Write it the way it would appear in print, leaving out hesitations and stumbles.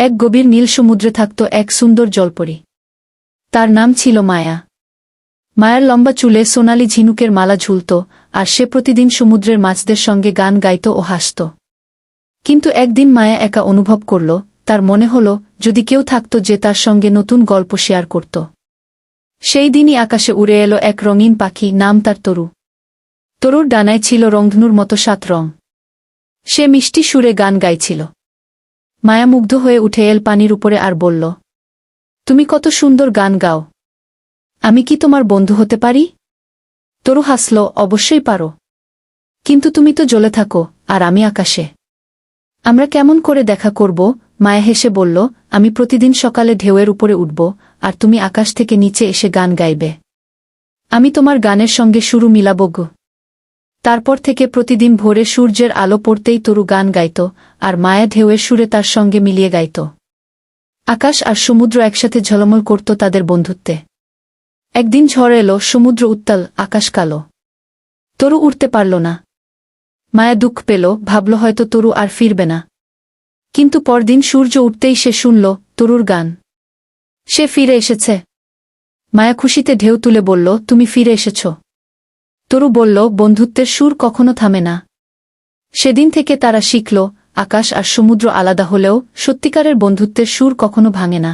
এক গভীর নীল সমুদ্রে থাকত এক সুন্দর জলপরী। তার নাম ছিল মায়া। মায়ার লম্বা চুলে সোনালি ঝিনুকের মালা ঝুলত, আর সে প্রতিদিন সমুদ্রের মাছদের সঙ্গে গান গাইত ও হাসত। কিন্তু একদিন মায়া একা অনুভব করল, তার মনে হল যদি কেউ থাকত যে তার সঙ্গে নতুন গল্প শেয়ার করত। সেই দিনই আকাশে উড়ে এলো এক রঙিন পাখি, নাম তার তরু। তরুর ডানায় ছিল রংধনুর মতো 7 রং। সে মিষ্টি সুরে গান গাইছিল। মায়া মুগ্ধ হয়ে উঠে এল পানির উপরে আর বলল, তুমি কত সুন্দর গান গাও, আমি কি তোমার বন্ধু হতে পারি? তরু হাসল, অবশ্যই পারো, কিন্তু তুমি তো জলে থাকো আর আমি আকাশে। আমরা কেমন করে দেখা করব? মায়া হেসে বলল, আমি প্রতিদিন সকালে ঢেউয়ের উপরে উঠব, আর তুমি আকাশ থেকে নিচে এসে গান গাইবে। আমি তোমার গানের সঙ্গে সুর মিলাব গো। তারপর থেকে প্রতিদিন ভোরে সূর্যের আলো পড়তেই তরু গান গাইত, আর মায়া ঢেউয়ের সুরে তার সঙ্গে মিলিয়ে গাইত। আকাশ আর সমুদ্র একসাথে ঝলমল করত তাদের বন্ধুত্বে। একদিন ঝড় এলো, সমুদ্র উত্তাল, আকাশ কালো। তরু উঠতে পারল না। মায়া দুঃখ পেল, ভাবল হয়তো তরু আর ফিরবে না। কিন্তু পরদিন সূর্য উঠতেই সে শুনল তরুর গান। সে ফিরে এসেছে। মায়া খুশিতে ঢেউ তুলে বলল, তুমি ফিরে এসেছ। তরু বলল, বন্ধুত্বের সুর কখনো থামে না। সেদিন থেকে তারা শিখল, আকাশ আর সমুদ্র আলাদা হলেও সত্যিকারের বন্ধুত্বের সুর কখনো ভাঙে না।